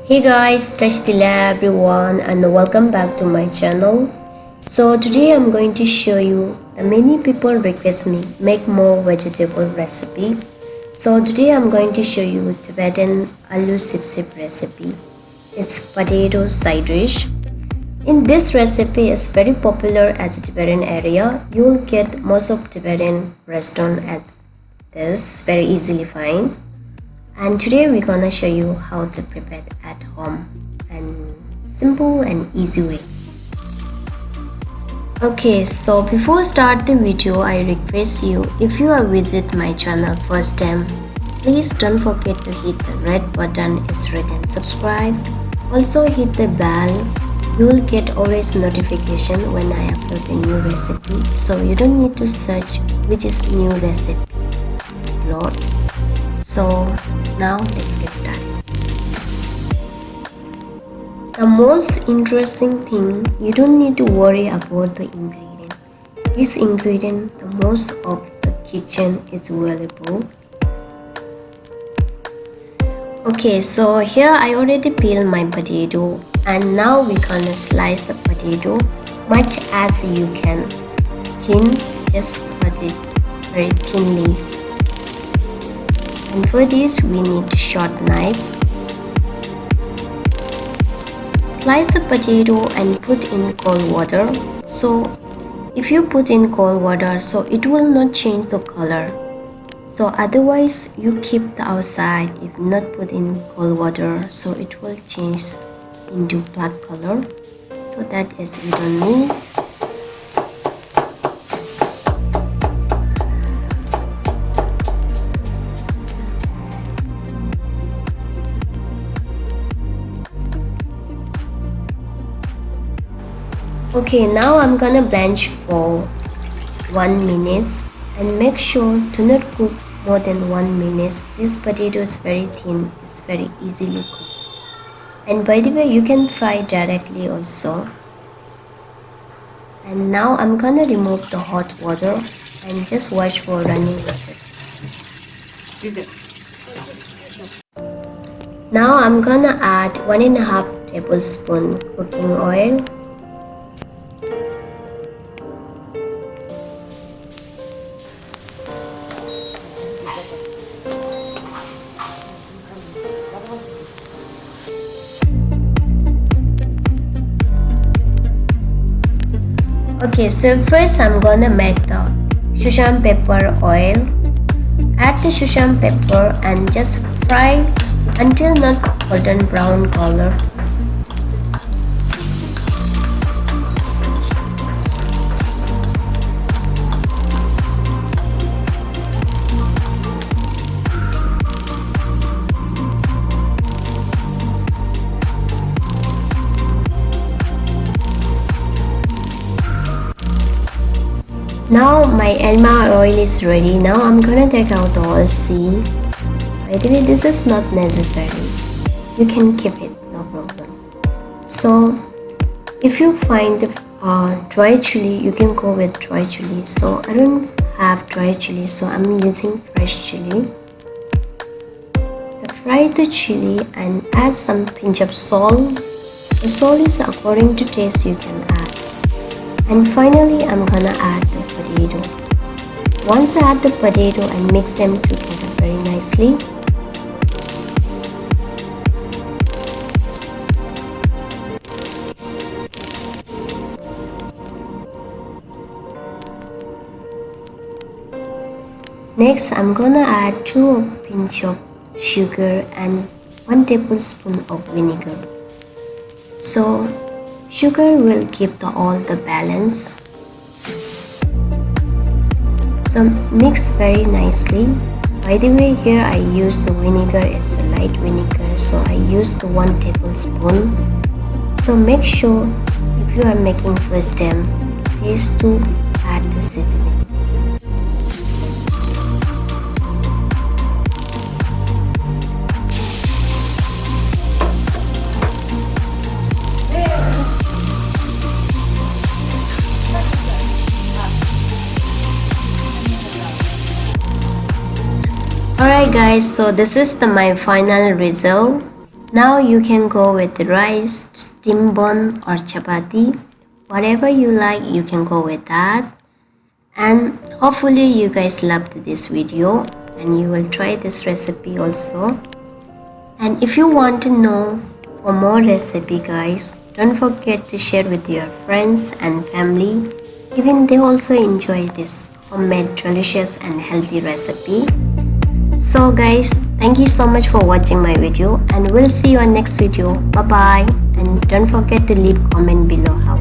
Hey guys, Tibetan everyone and welcome back to my channel. So today I'm going to show you the many people request me make more vegetable recipe. So today I'm going to show you Tibetan aloo sipsip recipe. It's potato side dish. In this recipe is very popular as a Tibetan area. You will get most of Tibetan restaurant as this very easily find. And today we're gonna show you how to prepare it at home and simple and easy way. Okay, so before start the video, I request you, if you are visit my channel first time, please don't forget to hit the red button is written subscribe. Also hit the bell. You will get always notification when I upload a new recipe, so you don't need to search which is new recipe upload. So now let's get started. The most interesting thing, you don't need to worry about the ingredient. This ingredient, the most of the kitchen is available. Okay, so here I already peeled my potato and now we're gonna slice the potato much as you can. Thin, just cut it very thinly. And for this we need a short knife. Slice the potato and put in cold water. So if you put in cold water, so it will not change the color. So otherwise you keep the outside, if not put in cold water, so it will change into black color. So that is we don't need. Okay, now I'm gonna blanch for 1 minute and make sure to not cook more than 1 minute. This potato is very thin, it's very easily cooked. And by the way, you can fry directly also. And now I'm gonna remove the hot water and just wash for running water. Now I'm gonna add 1.5 tablespoon cooking oil. Okay, so first I'm gonna make the shushan pepper oil. Add the shushan pepper and just fry until not golden brown color. Now my elma oil is ready. Now I'm gonna take out the oil seed. By the way, this is not necessary. You can keep it, no problem. So if you find dry chili, you can go with dry chili. So I don't have dry chili, so I'm using fresh chili. So fry the chili and add some pinch of salt. The salt is according to taste you can add. And finally, I'm gonna add the potato. Once I add the potato and mix them together very nicely. Next, I'm gonna add 2 pinch of sugar and 1 tablespoon of vinegar. So sugar will keep all the balance. So mix very nicely. By the way, here I use the vinegar, it's a light vinegar, so I use the 1 tablespoon. So make sure if you are making first time, please to add the seasoning. Alright guys, so this is my final result. Now you can go with the rice, steam bun or chapati. Whatever you like, you can go with that. And hopefully you guys loved this video and you will try this recipe also. And if you want to know for more recipe guys, don't forget to share with your friends and family. Even they also enjoy this homemade delicious and healthy recipe. So guys, thank you so much for watching my video and we'll see you on next video. Bye bye, and don't forget to leave comment below how